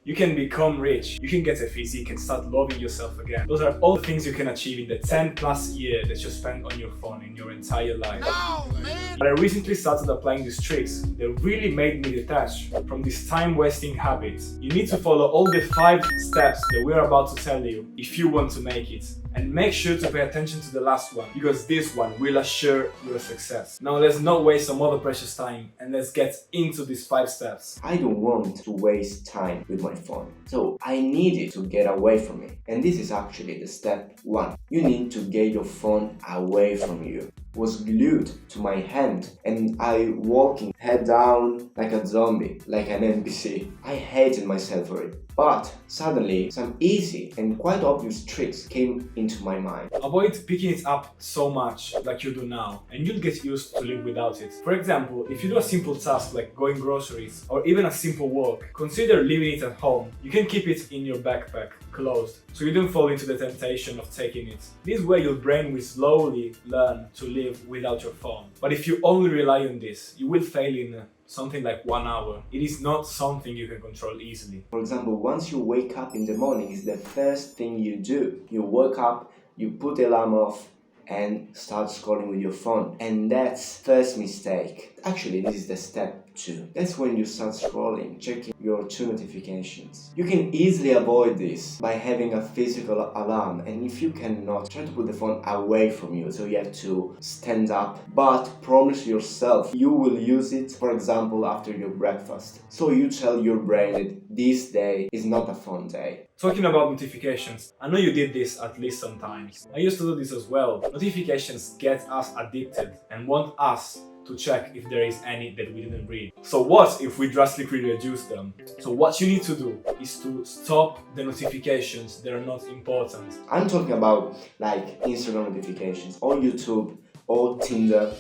You can become rich, you can get a physique and start loving yourself again. Those are all things you can achieve in the 10+ years that you spent on your phone in your entire life. No, man! But I recently started applying these tricks that really made me detach from this time-wasting habit. You need to follow all the 5 steps that we're about to tell you if you want to make it. And make sure to pay attention to the last one, because this one will assure your success. Now let's not waste some other precious time and let's get into these 5 steps. I don't want to waste time with my phone, so I needed to get away from it. And this is actually the step 1. You need to get your phone away from you. It was glued to my hand and I walking head down like a zombie, like an NPC. I hated myself for it. But suddenly some easy and quite obvious tricks came into my mind. Avoid picking it up so much like you do now, and you'll get used to live without it. For example, if you do a simple task like going groceries or even a simple walk, consider leaving it at home. You can keep it in your backpack, closed, so you don't fall into the temptation of taking it. This way your brain will slowly learn to live without your phone. But if you only rely on this, you will fail in something like 1 hour. It is not something you can control easily. For example, once you wake up in the morning, it's the first thing you do. You wake up, you put the alarm off and start scrolling with your phone. And that's first mistake. Actually, this is the step 2. That's when you start scrolling, checking your 2 notifications. You can easily avoid this by having a physical alarm, and if you cannot, try to put the phone away from you, so you have to stand up, but promise yourself you will use it, for example, after your breakfast. So you tell your brain that this day is not a phone day. Talking about notifications, I know you did this at least sometimes. I used to do this as well. Notifications get us addicted and want us to check if there is any that we didn't read. So what if we drastically reduce them? So what you need to do is to stop the notifications that are not important. I'm talking about like Instagram notifications or YouTube or Tinder.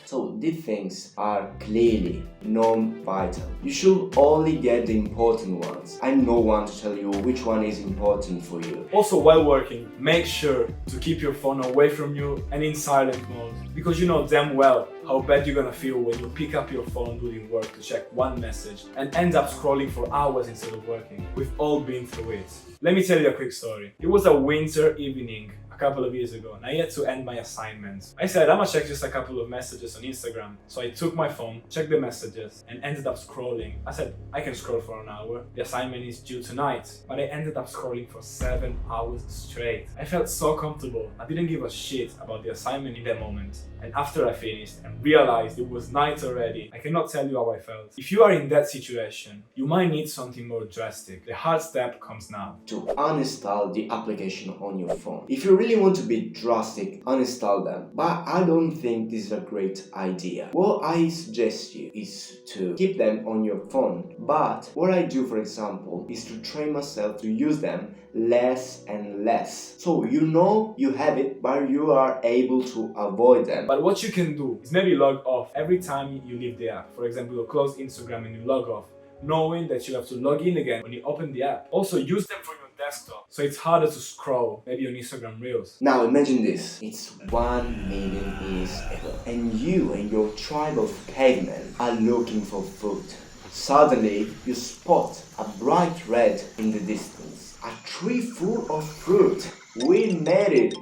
So these things are clearly non-vital. You should only get the important ones. I'm no one to tell you which one is important for you. Also, while working, make sure to keep your phone away from you and in silent mode, because you know damn well how bad you're gonna feel when you pick up your phone during work to check one message and end up scrolling for hours instead of working. We've all been through it. Let me tell you a quick story. It was a winter evening a couple of years ago and I had to end my assignment. I said I'm gonna check just a couple of messages on Instagram. So I took my phone, checked the messages and ended up scrolling. I said I can scroll for an hour. The assignment is due tonight. But I ended up scrolling for 7 hours straight. I felt so comfortable. I didn't give a shit about the assignment in that moment. And after I finished and realized it was night already, I cannot tell you how I felt. If you are in that situation, you might need something more drastic. The hard step comes now. To uninstall the application on your phone. If you really want to be drastic, uninstall them. But I don't think this is a great idea. What I suggest you is to keep them on your phone. But what I do, for example, is to train myself to use them less and less. So you know you have it, but you are able to avoid them. But what you can do is maybe log off every time you leave the app. For example, you close Instagram and you log off, knowing that you have to log in again when you open the app. Also, use them for your desktop, so it's harder to scroll, maybe on Instagram Reels. Now imagine this, it's 1 million years ago, and you and your tribe of cavemen are looking for food. Suddenly, you spot a bright red in the distance, a tree full of fruit. We made it,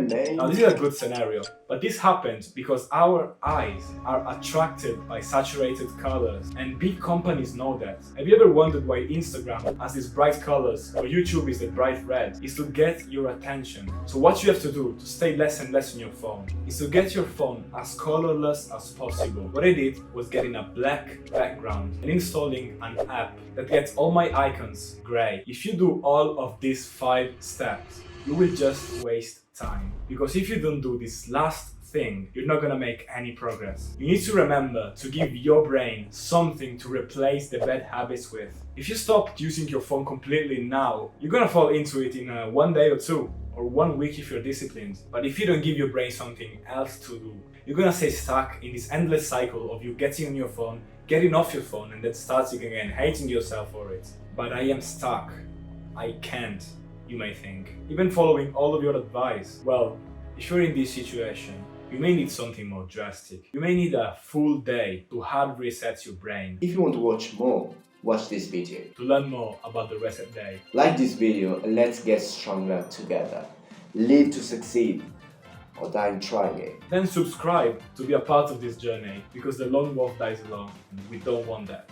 man. Now this is a good scenario, but this happens because our eyes are attracted by saturated colors and big companies know that. Have you ever wondered why Instagram has these bright colors or YouTube is the bright red? It's to get your attention. So what you have to do to stay less and less on your phone is to get your phone as colorless as possible. What I did was getting a black background and installing an app that gets all my icons gray. If you do all of these 5 steps, you will just waste time. Because if you don't do this last thing, you're not gonna make any progress. You need to remember to give your brain something to replace the bad habits with. If you stop using your phone completely now, you're gonna fall into it in 1 day or 2, or 1 week if you're disciplined. But if you don't give your brain something else to do, you're gonna stay stuck in this endless cycle of you getting on your phone, getting off your phone, and then starting again, hating yourself for it. But I am stuck. I can't. You may think, even following all of your advice. Well, if you're in this situation, you may need something more drastic. You may need a full day to hard reset your brain. If you want to watch more watch this video. To learn more about the reset day. Like this video and let's get stronger together. Live to succeed or die trying it. Then subscribe to be a part of this journey, because the lone wolf dies alone and we don't want that.